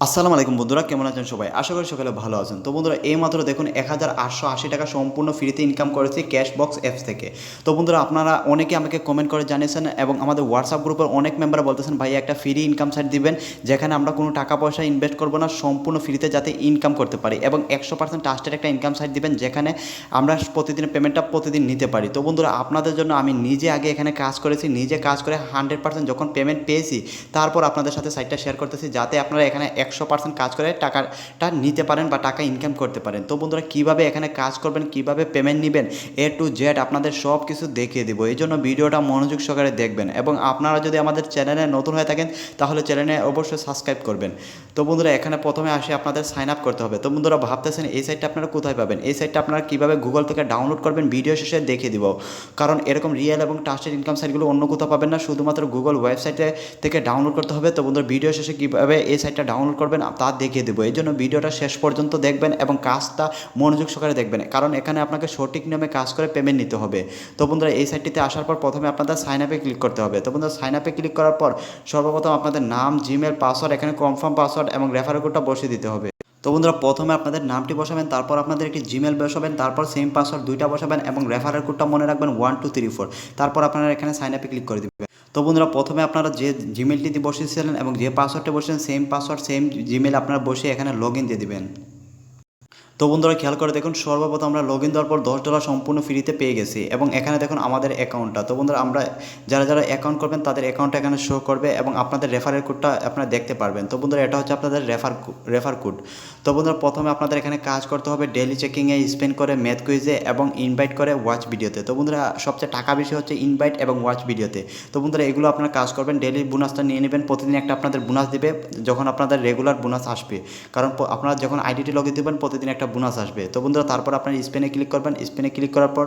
আসসালামু আলাইকুম বন্ধুরা, কেমন আছেন সবাই? আশা করি সকালে ভালো আছেন। তো বন্ধুরা, এইমাত্র দেখুন 1880 টাকা সম্পূর্ণ ফ্রিতে ইনকাম করেছি ক্যাশবক্স অ্যাপস থেকে। তো বন্ধুরা, আপনারা অনেকে আমাকে কমেন্ট করে জানিয়েছেন এবং আমাদের হোয়াটসঅ্যাপ গ্রুপের অনেক মেম্বার বলতেছেন, ভাই একটা ফ্রি ইনকাম সাইট দিবেন যেখানে আমরা কোনো টাকা পয়সা ইনভেস্ট করবো না, সম্পূর্ণ ফ্রিতে যাতে ইনকাম করতে পারি, এবং 100% ট্রাস্টেড একটা ইনকাম সাইট দিবেন যেখানে আমরা প্রতিদিনের পেমেন্টটা প্রতিদিন নিতে পারি। তো বন্ধুরা, আপনাদের জন্য আমি নিজে আগে এখানে কাজ করেছি, নিজে কাজ করে 100% যখন পেমেন্ট পেয়েছি তারপর আপনাদের সাথে সাইটটা শেয়ার করতেছি, যাতে আপনারা এখানে 100% কাজ করে টাকাটা নিতে পারেন বা টাকা ইনকাম করতে পারেন। তো বন্ধুরা, কীভাবে এখানে কাজ করবেন, কীভাবে পেমেন্ট নেবেন, A to Z আপনাদের সব কিছু দেখিয়ে দেবো। এই জন্য ভিডিওটা মনোযোগ সহকারে দেখবেন, এবং আপনারা যদি আমাদের চ্যানেলে নতুন হয়ে থাকেন তাহলে চ্যানেলে অবশ্যই সাবস্ক্রাইব করবেন। তো বন্ধুরা, এখানে প্রথমে আসে আপনাদের সাইন আপ করতে হবে। তো বন্ধুরা, ভাবতেছেন এই সাইটটা আপনারা কোথায় পাবেন? এই সাইটটা আপনারা কীভাবে গুগল থেকে ডাউনলোড করবেন ভিডিও শেষে দেখিয়ে দিব, কারণ এরকম রিয়েল এবং ট্রাস্টেড ইনকাম সাইটগুলো অন্য কোথাও পাবেন না, শুধুমাত্র গুগল ওয়েবসাইটে থেকে ডাউনলোড করতে হবে। তো বন্ধুরা, ভিডিও শেষে কীভাবে এই সাইটটা ডাউনলোড করবেন তা দেখিয়ে দেবো। এই জন্য ভিডিওটা শেষ পর্যন্ত দেখবেন এবং কাজটা মনোযোগ সহকারে দেখবেন, কারণ এখানে আপনাকে সঠিক নিয়মে কাজ করে পেমেন্ট নিতে হবে। তো বন্ধুরা, এই সাইটটিতে আসার পর প্রথমে আপনাদের সাইন আপে ক্লিক করতে হবে। তো বন্ধুরা, সাইন আপে ক্লিক করার পর সর্বপ্রথম আপনাদের নাম, জিমেল, পাসওয়ার্ড, এখানে কনফার্ম পাসওয়ার্ড এবং রেফারেল কোডটা বসিয়ে দিতে হবে। তো বন্ধুরা, প্রথমে আপনাদের নামটি বসাবেন, তারপর আপনাদের একটি জিমেল বসাবেন, তারপর সেম পাসওয়ার্ড দুইটা বসাবেন এবং রেফারেল কোডটা মনে রাখবেন 1234। তারপর আপনারা এখানে সাইন আপে ক্লিক করে দেবেন। তো বন্ধুরা, প্রথমে আপনারা যে জিমেলটি দিয়ে বসিয়েছিলেন এবং যে পাসওয়ার্ডটা বসেছেন সেম পাসওয়ার্ড সেম জিমেল আপনারা বসে এখানে লগ ইন দিয়ে দেবেন। তো বন্ধুরা, খেয়াল করে দেখুন, সর্বপ্রথম আমরা লগ ইন দেওয়ার পর $10 সম্পূর্ণ ফ্রিতে পেয়ে গেছি, এবং এখানে দেখুন আমাদের অ্যাকাউন্টটা। তো বন্ধুরা, আমরা যারা যারা অ্যাকাউন্ট করবেন তাদের অ্যাকাউন্টটা এখানে শো করবে এবং আপনাদের রেফারের কোডটা আপনারা দেখতে পারবেন। তো বন্ধুরা, এটা হচ্ছে আপনাদের রেফার কোড। তো বন্ধুরা, প্রথমে আপনাদের এখানে কাজ করতে হবে ডেইলি চেকিংয়ে, স্পেন্ড করে, ম্যাথ কুইজে এবং ইনভাইট করে ওয়াচ ভিডিওতে। তো বন্ধুরা, সবচেয়ে টাকা বেশি হচ্ছে ইনভাইট এবং ওয়াচ ভিডিওতে। তো বন্ধুরা, এগুলো আপনারা কাজ করবেন, ডেইলি বোনাসটা নিয়ে নেবেন, প্রতিদিন একটা আপনাদের বোনাস দিবে যখন আপনাদের রেগুলার বোনাস আসবে, কারণ আপনারা যখন আইডিটি লগ ইন দেবেন প্রতিদিন একটা বোনাস আসবে। তো বন্ধুরা, তারপর আপনার স্পেনে ক্লিক করবেন। স্পেনে ক্লিক করার পর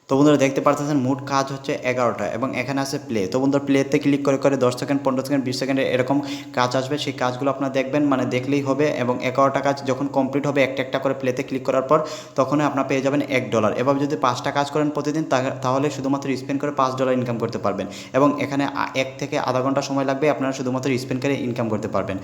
তো বন্ধুরা, দেখতে পাচ্ছেন মোট কাজ হচ্ছে 11টা এবং এখানে আছে প্লে। তো বন্ধুরা, প্লেতে ক্লিক করে করে 10 সেকেন্ড, 15 সেকেন্ড, 20 সেকেন্ডে এরকম কাজ আসবে। সেই কাজগুলো আপনারা দেখবেন, মানে দেখলেই হবে, এবং 11টা কাজ যখন কমপ্লিট হবে একটা একটা করে প্লেতে ক্লিক করার পর তখনই আপনারা পেয়ে যাবেন $1। এভাবে যদি 5টা কাজ করেন প্রতিদিন তাহলে শুধুমাত্র স্পেন্ড করে $5 ইনকাম করতে পারবেন, এবং এখানে 1 থেকে আধা ঘন্টা সময় লাগবে, আপনারা শুধুমাত্র স্পেন্ড করে ইনকাম করতে পারবেন।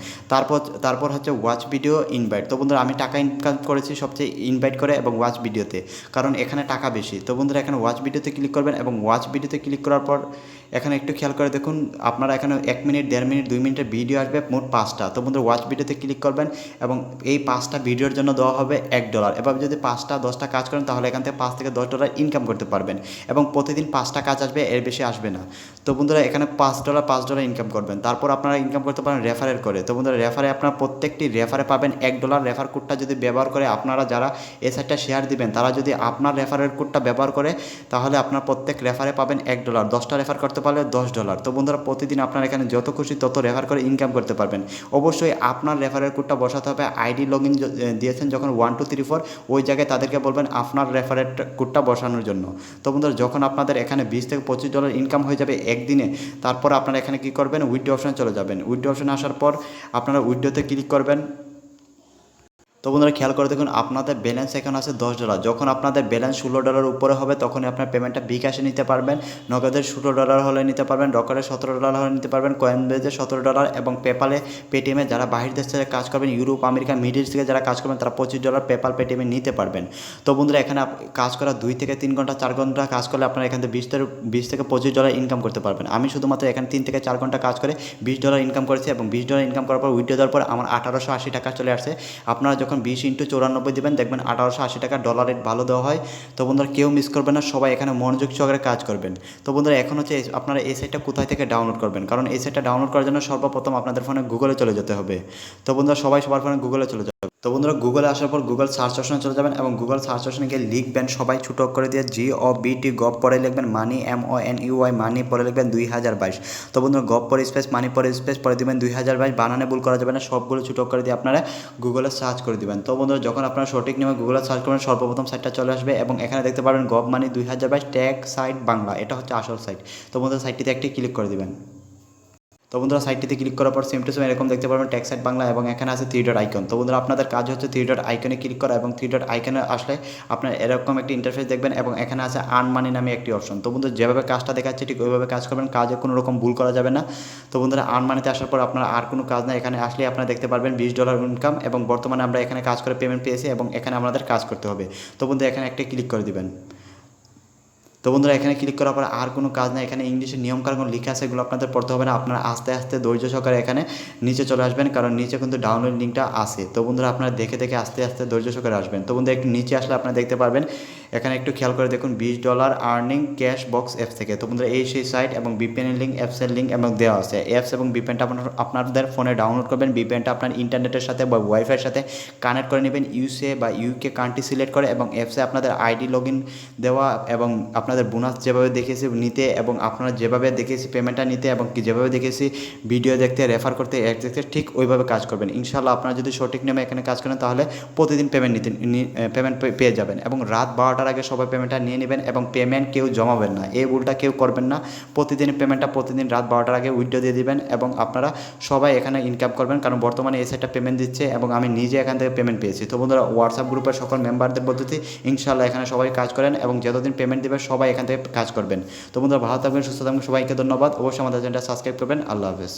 তারপর হচ্ছে ওয়াচ ভিডিও ইনভাইট। তো বন্ধুরা, আমি টাকা ইনকাম করেছি সবচেয়ে ইনভাইট করে এবং ওয়াচ ভিডিওতে, কারণ এখানে টাকা বেশি। তো বন্ধুরা, এখানে ওয়াচ ভিডিওতে ক্লিক করবেন, এবং ওয়াচ ভিডিওতে ক্লিক করার পর এখানে একটু খেয়াল করে দেখুন, আপনারা এখানে 1 মিনিট, 1.5 মিনিট, 2 মিনিটের ভিডিও আসবে, মোট 5টা। তো বন্ধুরা, ওয়াচ ভিডিওতে ক্লিক করবেন এবং এই 5টা ভিডিওর জন্য দেওয়া হবে $1। এভাবে যদি 5টা 10টা কাজ করেন তাহলে এখান থেকে $5 থেকে $10 ইনকাম করতে পারবেন, এবং প্রতিদিন 5টা কাজ আসবে, এর বেশি আসবে না। তো বন্ধুরা, এখানে $5 ইনকাম করবেন। তারপর আপনারা ইনকাম করতে পারেন রেফারের করে। তো বন্ধুরা, রেফারে আপনারা প্রত্যেকটি রেফারে পাবেন $1। রেফার কোডটা যদি ব্যবহার করে আপনারা যারা এই সাইটটা শেয়ার দিবেন, তারা যদি আপনার রেফারের কোডটা ব্যবহার করে তাহলে আপনার প্রত্যেক রেফারে পাবেন $1। 10টা রেফার করতে পারলে $10। তো বন্ধুরা, প্রতিদিন আপনারা এখানে যত খুশি তত রেফার করে ইনকাম করতে পারবেন। অবশ্যই আপনার রেফারের কোডটা বসাতে হবে। আইডি লগ ইন দিয়েছেন যখন 1234, ওই জায়গায় তাদেরকে বলবেন আপনার রেফারের কোডটা বসানোর জন্য। তো বন্ধুরা, যখন আপনাদের এখানে $20 থেকে $25 ইনকাম হয়ে যাবে একদিনে, তারপর আপনারা এখানে কী করবেন, উইথড্র অপশানে চলে যাবেন। উইথড্র অপশানে আসার পর আপনারা উইথড্রোতে ক্লিক করবেন। তো বন্ধুরা, খেয়াল করে দেখুন, আপনাদের ব্যালেন্স এখানে আছে $10। যখন আপনাদের ব্যালেন্স $16 উপরে হবে তখনই আপনার পেমেন্টটা bKash নিতে পারবেন। নগদের $16 হলে নিতে পারবেন, রকারে $17 হলে নিতে পারবেন, কয়েনবেজে $17, এবং পেপালে, পেটিএমে যারা বাহির দেশ থেকে কাজ করবেন, ইউরোপ, আমেরিকা, মিডল ইস্ট থেকে যারা কাজ করবেন তারা $25 পেপাল, পেটিএমে নিতে পারবেন। তো বন্ধুরা, এখানে কাজ করা 2 থেকে 3 ঘন্টা, 4 ঘন্টা কাজ করলে আপনারা এখান থেকে $20 থেকে $25 ইনকাম করতে পারবেন। আমি শুধুমাত্র এখানে 3 থেকে 4 ঘন্টা কাজ করে $20 ইনকাম করেছি, এবং $20 ইনকাম করার পর উইথড্র দেওয়ার পর আমার 1880 টাকা চলে আসছে। আপনারা যখন 20 × 94 দেবেন দেখবেন 1880 টাকা, ডলার রেট ভালো দেওয়া হয়। তো বন্ধুরা, কেউ মিস করবেন না, সবাই এখানে মনোযোগ সহকারে কাজ করবেন। তো বন্ধুরা, এখন হচ্ছে আপনারা এই সাইটটা কোথায় থেকে ডাউনলোড করবেন, কারণ এই সাইটটা ডাউনলোড করার জন্য সর্বপ্রথম আপনাদের ফোনে গুগলে চলে যেতে হবে। তো বন্ধুরা, সবার ফোনে গুগলে চলে যাবে। তো বন্ধুরা, গুগলে আসার পর গুগল সার্চ অপশনে চলে যাবেন, এবং গুগল সার্চ অপশনে গিয়ে লিখবেন, সবাই ছোটো করে দিয়ে GOBT গভ পরে লিখবেন, মানি MONEY মানি পরে লিখবেন 2022। তো বন্ধুরা, গভ পরে স্পেস মানি পরে স্পেস পরে দেবেন 2022, বানানে ভুল করা যাবে না, সবগুলো ছোটো করে দিয়ে আপনারা গুগলে সার্চ করে দেবেন। তো বন্ধুরা, যখন আপনারা সঠিক নিয়মে গুগলে সার্চ করবেন সর্বপ্রথম সাইটটা চলে আসবে, এবং এখানে দেখতে পারবেন গভ মানি 2022 ট্যাগ সাইট বাংলা, এটা হচ্ছে আসল সাইট। তো বন্ধুরা, সাইটটিতে একটি ক্লিক করে দেবেন। তো বন্ধুরা সাইটটিতে ক্লিক করার পর সেম টু সেম এরকম দেখতে পারবেন ট্যাক্স সাইট বাংলা এবং এখানে আছে 3 ডট আইকন। তো বন্ধুরা আপনাদের কাজ হচ্ছে 3 ডট আইকনে ক্লিক করা এবং 3 ডট আইকনে আসলে আপনার এরকম একটি ইন্টারফেস দেখবেন এবং এখানে আছে আর্ন মানি নামে একটি অপশন। তো বন্ধুরা যেভাবে কাজটা দেখাচ্ছে ঠিক ওইভাবে কাজ করবেন, কাজে কোনো রকম ভুল করা যাবে না। তো বন্ধুরা আর্ন মানিতে আসার পর আপনার আর কোনো কাজ না, এখানে আসলে আপনারা দেখতে পারবেন $20 ইনকাম এবং বর্তমানে আমরা এখানে কাজ করে পেমেন্ট পেয়েছি এবং এখানে আমাদের কাজ করতে হবে। তো বন্ধুরা এখানে একটা ক্লিক করে দিবেন। তো বন্ধুরা এখানে ক্লিক করার পর আর কোনো কাজ না, এখানে ইংলিশে নিয়মকানুন লেখা আছে, এগুলো আপনাদের পড়তে হবে না। আপনারা আস্তে আস্তে ধৈর্য সহকারে এখানে নিচে চলে আসবেন, কারণ নিচে কিন্তু ডাউনলোড লিঙ্কটা আছে। তো বন্ধুরা আপনারা দেখে দেখে আস্তে আস্তে ধৈর্য সহকারে আসবেন। তো বন্ধুরা একটু নিচে আসলে আপনারা দেখতে পারবেন এখানে একটু খেয়াল করে দেখুন $20 আর্নিং ক্যাশ বক্স অ্যাপস থেকে। তো বন্ধুরা এই সেই সাইট এবং বিপিএনের লিঙ্ক, অ্যাপসের লিঙ্ক এবং দেওয়া আছে। অ্যাপস এবং বিপিএনটা আপনাদের ফোনে ডাউনলোড করবেন। বিপিএনটা আপনার ইন্টারনেটের সাথে বা ওয়াইফাইয়ের সাথে কানেক্ট করে নেবেন, ইউএসএ বা ইউকে কান্ট্রি সিলেক্ট করে এবং অ্যাপসে আপনাদের আইডি লগ ইন দেওয়া এবং আপনাদের বোনাস যেভাবে দেখেছি নিতে এবং আপনারা যেভাবে দেখেছি পেমেন্টটা নিতে এবং কি যেভাবে দেখেছি ভিডিও দেখতে, রেফার করতে, অ্যাড দেখতে ঠিক ওইভাবে কাজ করবেন। ইনশাআল্লাহ আপনারা যদি সঠিক নিয়মে এখানে কাজ করেন তাহলে প্রতিদিন পেমেন্ট পেয়ে যাবেন এবং রাত 12টার আগে সবাই পেমেন্টটা নিয়ে নেবেন এবং পেমেন্ট কেউ জমাবেন না, এই ভুলটা কেউ করবেন না। প্রতিদিন পেমেন্টটা প্রতিদিন রাত 12টার আগে উইথড্র দিয়ে দিবেন এবং আপনারা সবাই এখানে ইনকাম করবেন, কারণ বর্তমানে এই সাইটটা পেমেন্ট দিচ্ছে এবং আমি নিজে এখান থেকে পেমেন্ট পেয়েছি। তো বন্ধুরা হোয়াটসঅ্যাপ গ্রুপের সকল মেম্বারদের পদ্ধতি ইনশাআল্লাহ এখানে সবাই কাজ করেন এবং যতদিন পেমেন্ট দেবে সবাই এখান থেকে কাজ করবেন। তো বন্ধুরা ভালো থাকবেন, সুস্থ থাকবেন, সবাইকে ধন্যবাদ। অবশ্যই আমাদের চ্যানেলটা সাবস্ক্রাইব করবেন। আল্লাহ হাফেজ।